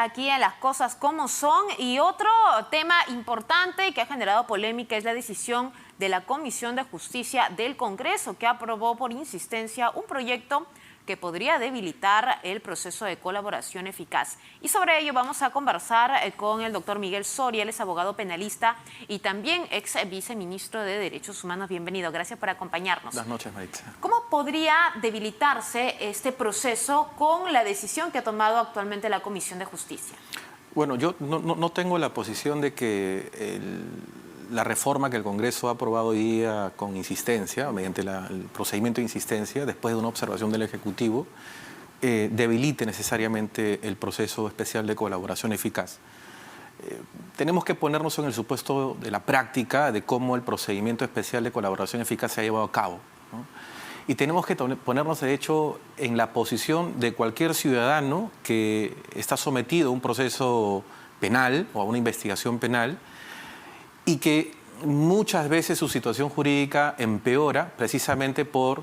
Aquí en Las Cosas Como Son. Y otro tema importante que ha generado polémica es la decisión de la Comisión de Justicia del Congreso, que aprobó por insistencia un proyecto que podría debilitar el proceso de colaboración eficaz. Y sobre ello vamos a conversar con el doctor Miguel Soria. Él es abogado penalista y también ex viceministro de Derechos Humanos. Bienvenido, gracias por acompañarnos. Buenas noches, Maritza. ¿Cómo podría debilitarse este proceso con la decisión que ha tomado actualmente la Comisión de Justicia? Bueno, yo no tengo la posición de que la reforma que el Congreso ha aprobado hoy día con insistencia, mediante el procedimiento de insistencia, después de una observación del Ejecutivo, debilite necesariamente el proceso especial de colaboración eficaz. Tenemos que ponernos en el supuesto de la práctica de cómo el procedimiento especial de colaboración eficaz se ha llevado a cabo, ¿no? Y tenemos que ponernos, de hecho, en la posición de cualquier ciudadano que está sometido a un proceso penal o a una investigación penal y que muchas veces su situación jurídica empeora precisamente por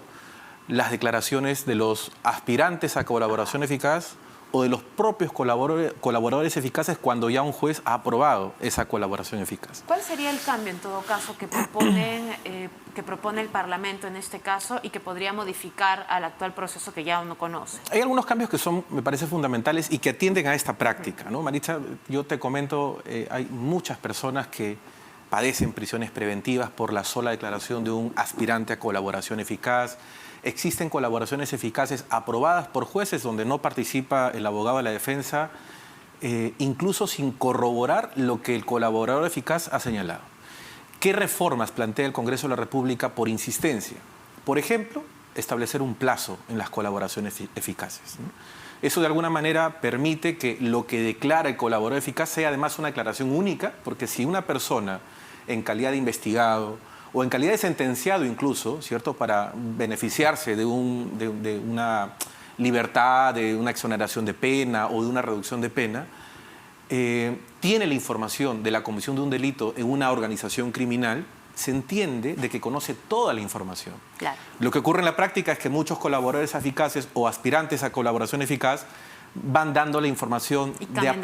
las declaraciones de los aspirantes a colaboración eficaz o de los propios colaboradores eficaces cuando ya un juez ha aprobado esa colaboración eficaz. ¿Cuál sería el cambio, en todo caso, que propone el Parlamento en este caso y que podría modificar al actual proceso que ya uno conoce? Hay algunos cambios que son, me parece, fundamentales y que atienden a esta práctica, ¿no? Maritza, yo te comento, hay muchas personas que padecen prisiones preventivas por la sola declaración de un aspirante a colaboración eficaz. Existen colaboraciones eficaces aprobadas por jueces donde no participa el abogado de la defensa, incluso sin corroborar lo que el colaborador eficaz ha señalado. ¿Qué reformas plantea el Congreso de la República por insistencia? Por ejemplo, establecer un plazo en las colaboraciones eficaces, ¿no? Eso de alguna manera permite que lo que declara el colaborador eficaz sea además una declaración única, porque si una persona en calidad de investigado o en calidad de sentenciado incluso, ¿cierto?, para beneficiarse de una libertad, de una exoneración de pena o de una reducción de pena, tiene la información de la comisión de un delito en una organización criminal, se entiende de que conoce toda la información. Claro. Lo que ocurre en la práctica es que muchos colaboradores eficaces o aspirantes a colaboración eficaz van dando la información de a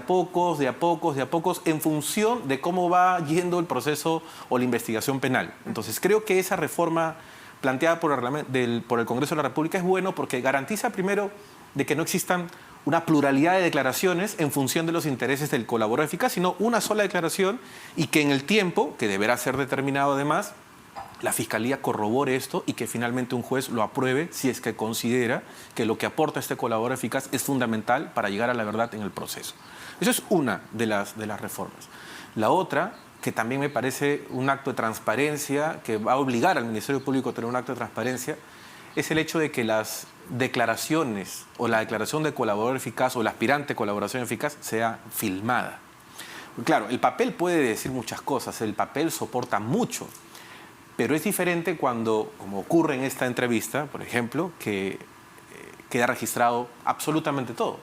pocos, en función de cómo va yendo el proceso o la investigación penal. Entonces, creo que esa reforma planteada por el Congreso de la República es bueno porque garantiza primero de que no existan una pluralidad de declaraciones en función de los intereses del colaborador eficaz, sino una sola declaración y que en el tiempo, que deberá ser determinado además, la Fiscalía corrobore esto y que finalmente un juez lo apruebe si es que considera que lo que aporta este colaborador eficaz es fundamental para llegar a la verdad en el proceso. Eso es una de las reformas. La otra, que también me parece un acto de transparencia, que va a obligar al Ministerio Público a tener un acto de transparencia, es el hecho de que las declaraciones o la declaración de colaborador eficaz o el aspirante a colaboración eficaz sea filmada. Claro, el papel puede decir muchas cosas, el papel soporta mucho, pero es diferente cuando, como ocurre en esta entrevista, por ejemplo, que queda registrado absolutamente todo.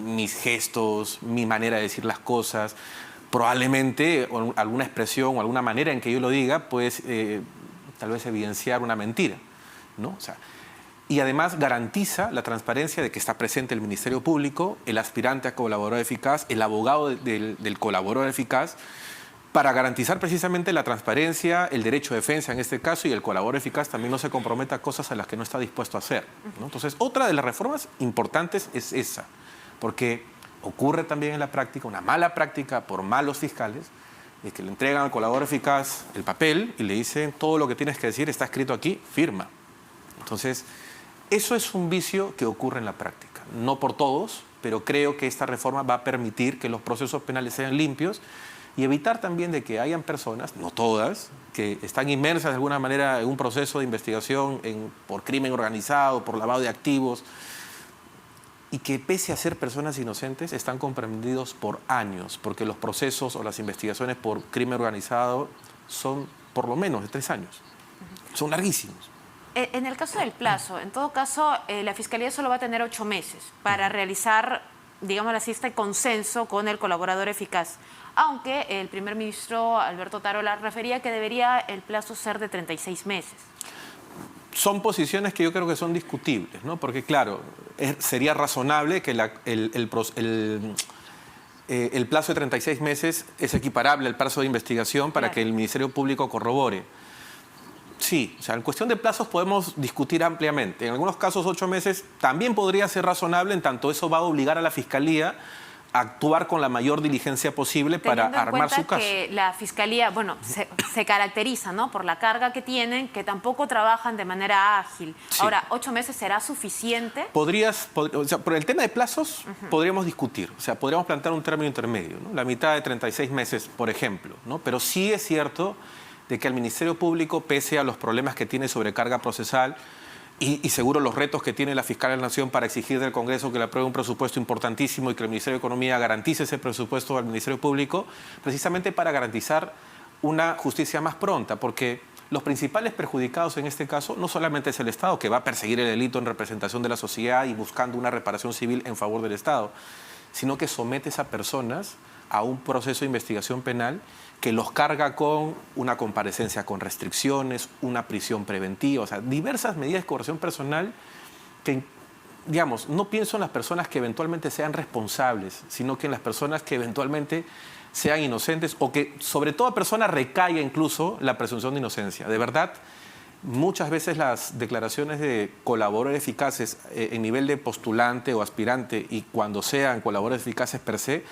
Mis gestos, mi manera de decir las cosas, probablemente alguna expresión o alguna manera en que yo lo diga, pues tal vez evidenciar una mentira, ¿no? O sea, y además garantiza la transparencia de que está presente el Ministerio Público, el aspirante a colaborador eficaz, el abogado del colaborador eficaz, para garantizar precisamente la transparencia, el derecho de defensa en este caso, y el colaborador eficaz también no se comprometa a cosas a las que no está dispuesto a hacer, ¿no? Entonces, otra de las reformas importantes es esa, porque ocurre también en la práctica una mala práctica por malos fiscales, es que le entregan al colaborador eficaz el papel y le dicen todo lo que tienes que decir está escrito aquí, firma. Entonces, eso es un vicio que ocurre en la práctica, no por todos, pero creo que esta reforma va a permitir que los procesos penales sean limpios y evitar también de que hayan personas, no todas, que están inmersas de alguna manera en un proceso de investigación por crimen organizado, por lavado de activos, y que pese a ser personas inocentes están comprendidos por años, porque los procesos o las investigaciones por crimen organizado son por lo menos de 3 años. Son larguísimos. En el caso del plazo, en todo caso, la Fiscalía solo va a tener 8 meses para realizar, digamos así, este consenso con el colaborador eficaz. Aunque el primer ministro Alberto Tarola refería que debería el plazo ser de 36 meses. Son posiciones que yo creo que son discutibles, ¿no? Porque, claro, sería razonable que el plazo de 36 meses es equiparable al plazo de investigación para que el Ministerio Público corrobore. Sí, o sea, en cuestión de plazos podemos discutir ampliamente. En algunos casos 8 meses también podría ser razonable, en tanto eso va a obligar a la Fiscalía a actuar con la mayor diligencia posible para armar su caso. Que la Fiscalía, bueno, se caracteriza, ¿no?, por la carga que tienen, que tampoco trabajan de manera ágil. Sí. Ahora, 8 meses será suficiente. O sea, por el tema de plazos podríamos discutir, o sea, podríamos plantear un término intermedio, ¿no? La mitad de 36 meses, por ejemplo, ¿no? Pero sí es cierto de que el Ministerio Público, pese a los problemas que tiene sobre carga procesal y seguro los retos que tiene la Fiscal de la Nación para exigir del Congreso que le apruebe un presupuesto importantísimo y que el Ministerio de Economía garantice ese presupuesto al Ministerio Público, precisamente para garantizar una justicia más pronta, porque los principales perjudicados en este caso no solamente es el Estado, que va a perseguir el delito en representación de la sociedad y buscando una reparación civil en favor del Estado, sino que sometes a personas a un proceso de investigación penal que los carga con una comparecencia con restricciones, una prisión preventiva, o sea, diversas medidas de coerción personal que, digamos, no pienso en las personas que eventualmente sean responsables, sino que en las personas que eventualmente sean inocentes o que sobre toda persona recaiga incluso la presunción de inocencia. De verdad, muchas veces las declaraciones de colaboradores eficaces en nivel de postulante o aspirante y cuando sean colaboradores eficaces per se,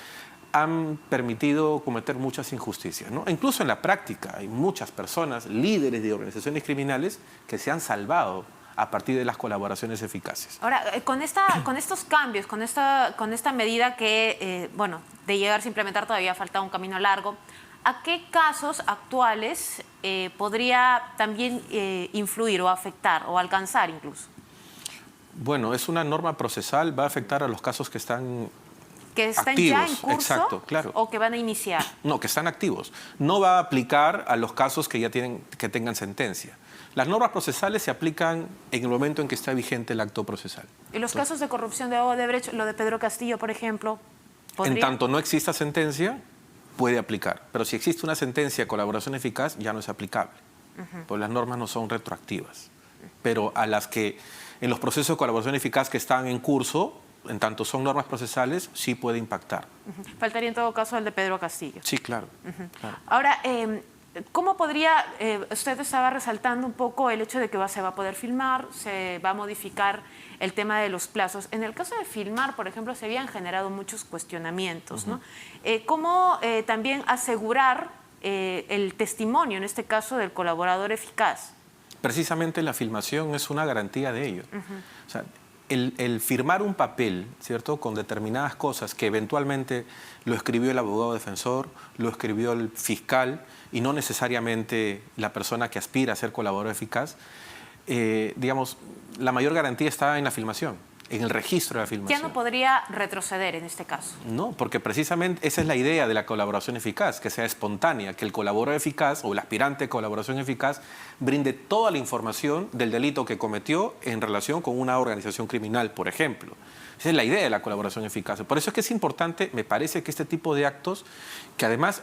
han permitido cometer muchas injusticias, ¿no? Incluso en la práctica hay muchas personas, líderes de organizaciones criminales, que se han salvado a partir de las colaboraciones eficaces. Ahora, con estos cambios, con esta medida que, bueno, de llegar a implementar todavía falta un camino largo, ¿a qué casos actuales podría también influir o afectar o alcanzar incluso? Bueno, es una norma procesal, va a afectar a los casos que están están activos, ya en curso. Exacto, claro. O que van a iniciar. No, que están activos. No va a aplicar a los casos que ya tengan sentencia. Las normas procesales se aplican en el momento en que está vigente el acto procesal. ¿Y los casos de corrupción de Odebrecht, lo de Pedro Castillo, por ejemplo? En tanto no exista sentencia, puede aplicar. Pero si existe una sentencia de colaboración eficaz, ya no es aplicable. Pues las normas no son retroactivas. Pero a las que en los procesos de colaboración eficaz que están en curso, en tanto son normas procesales, sí puede impactar. Faltaría en todo caso el de Pedro Castillo. Sí, claro. Claro. Ahora, ¿cómo podría, usted estaba resaltando un poco el hecho de que se va a poder filmar, se va a modificar el tema de los plazos? En el caso de filmar, por ejemplo, se habían generado muchos cuestionamientos, ¿no? ¿Cómo también asegurar el testimonio, en este caso, del colaborador eficaz? Precisamente la filmación es una garantía de ello. O sea, el firmar un papel, ¿cierto?, con determinadas cosas que eventualmente lo escribió el abogado defensor, lo escribió el fiscal y no necesariamente la persona que aspira a ser colaborador eficaz, digamos, la mayor garantía está en la filmación, en el registro de la filmación. ¿Ya no podría retroceder en este caso? No, porque precisamente esa es la idea de la colaboración eficaz, que sea espontánea, que el colaborador eficaz o el aspirante de colaboración eficaz brinde toda la información del delito que cometió en relación con una organización criminal, por ejemplo. Esa es la idea de la colaboración eficaz. Por eso es que es importante, me parece, que este tipo de actos, que además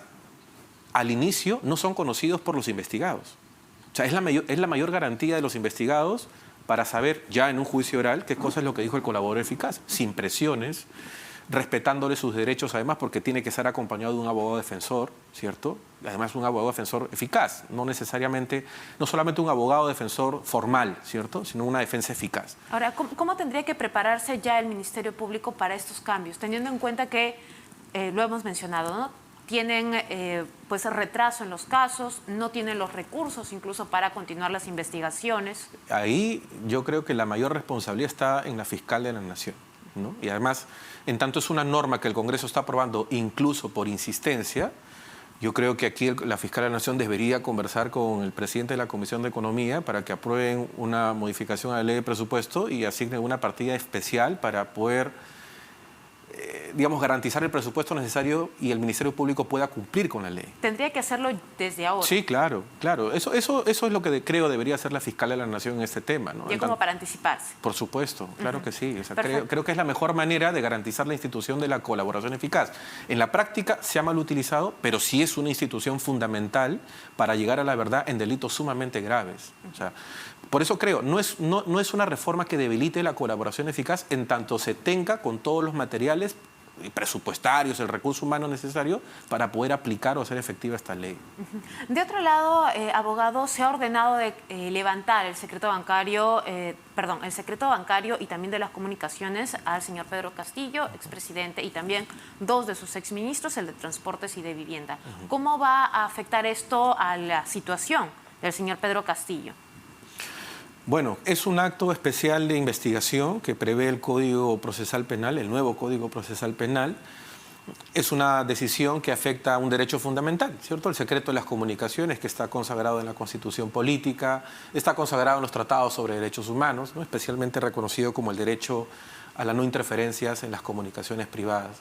al inicio no son conocidos por los investigados. O sea, es la mayor garantía de los investigados para saber ya en un juicio oral qué cosa es lo que dijo el colaborador eficaz, sin presiones, respetándole sus derechos además, porque tiene que ser acompañado de un abogado defensor, ¿cierto? Además un abogado defensor eficaz, no solamente un abogado defensor formal, ¿cierto?, sino una defensa eficaz. Ahora, ¿cómo tendría que prepararse ya el Ministerio Público para estos cambios? Teniendo en cuenta que, lo hemos mencionado, ¿no?, tienen pues retraso en los casos, no tienen los recursos incluso para continuar las investigaciones. Ahí yo creo que la mayor responsabilidad está en la Fiscal de la Nación, ¿no? Y además, en tanto es una norma que el Congreso está aprobando incluso por insistencia, yo creo que aquí la Fiscal de la Nación debería conversar con el presidente de la Comisión de Economía para que aprueben una modificación a la ley de presupuesto y asignen una partida especial para poder digamos, garantizar el presupuesto necesario y el Ministerio Público pueda cumplir con la ley. Tendría que hacerlo desde ahora. Sí, claro, claro. Eso es lo que creo debería hacer la fiscal de la Nación en este tema, ¿no? Y como para anticiparse. Por supuesto, claro que sí. O sea, creo que es la mejor manera de garantizar la institución de la colaboración eficaz. En la práctica se ha mal utilizado, pero sí es una institución fundamental para llegar a la verdad en delitos sumamente graves. O sea, por eso creo, no es una reforma que debilite la colaboración eficaz en tanto se tenga con todos los materiales presupuestarios, el recurso humano necesario para poder aplicar o hacer efectiva esta ley. De otro lado, abogado, se ha ordenado de levantar el secreto bancario, el secreto bancario y también de las comunicaciones al señor Pedro Castillo, expresidente, y también dos de sus exministros, el de Transportes y de Vivienda. ¿Cómo va a afectar esto a la situación del señor Pedro Castillo? Bueno, es un acto especial de investigación que prevé el Código Procesal Penal, el nuevo Código Procesal Penal. Es una decisión que afecta a un derecho fundamental, ¿cierto? El secreto de las comunicaciones, que está consagrado en la Constitución Política, está consagrado en los tratados sobre derechos humanos, ¿no? Especialmente reconocido como el derecho a la no interferencias en las comunicaciones privadas.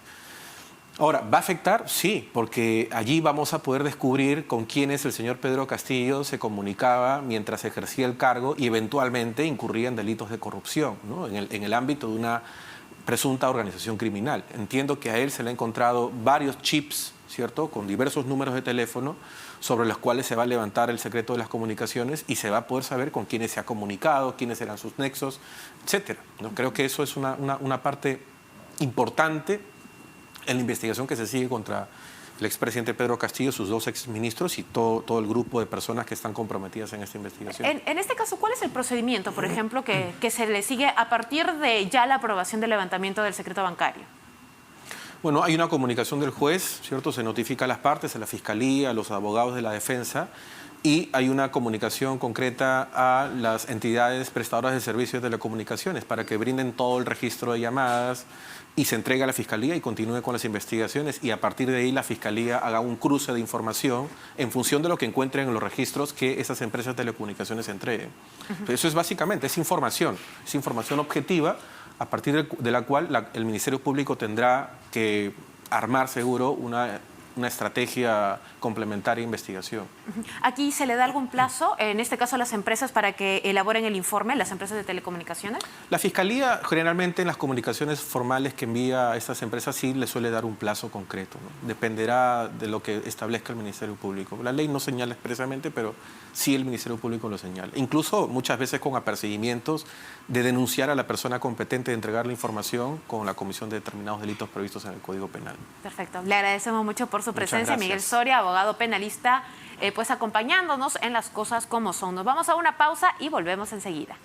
Ahora, ¿va a afectar? Sí, porque allí vamos a poder descubrir con quiénes el señor Pedro Castillo se comunicaba mientras ejercía el cargo y eventualmente incurría en delitos de corrupción, ¿no? en el ámbito de una presunta organización criminal. Entiendo que a él se le han encontrado varios chips, ¿cierto?, con diversos números de teléfono sobre los cuales se va a levantar el secreto de las comunicaciones y se va a poder saber con quiénes se ha comunicado, quiénes eran sus nexos, etcétera, ¿no? Creo que eso es una parte importante en la investigación que se sigue contra el expresidente Pedro Castillo, sus dos exministros y todo el grupo de personas que están comprometidas en esta investigación. En este caso, ¿cuál es el procedimiento, por ejemplo, que se le sigue a partir de ya la aprobación del levantamiento del secreto bancario? Bueno, hay una comunicación del juez, ¿cierto? Se notifica a las partes, a la fiscalía, a los abogados de la defensa, y hay una comunicación concreta a las entidades prestadoras de servicios de telecomunicaciones para que brinden todo el registro de llamadas y se entregue a la Fiscalía y continúe con las investigaciones y a partir de ahí la Fiscalía haga un cruce de información en función de lo que encuentren en los registros que esas empresas de telecomunicaciones entreguen. Eso es básicamente, es información objetiva a partir de la cual el Ministerio Público tendrá que armar seguro una estrategia complementaria de investigación. ¿Aquí se le da algún plazo, en este caso a las empresas, para que elaboren el informe, las empresas de telecomunicaciones? La Fiscalía generalmente en las comunicaciones formales que envía a estas empresas sí le suele dar un plazo concreto, ¿no? Dependerá de lo que establezca el Ministerio Público. La ley no señala expresamente, pero sí el Ministerio Público lo señala. Incluso muchas veces con apercibimientos de denunciar a la persona competente de entregar la información con la comisión de determinados delitos previstos en el Código Penal. Perfecto. Le agradecemos mucho por su presencia, Miguel Gracias. Soria, abogado penalista, pues acompañándonos en Las Cosas Como Son. Nos vamos a una pausa y volvemos enseguida.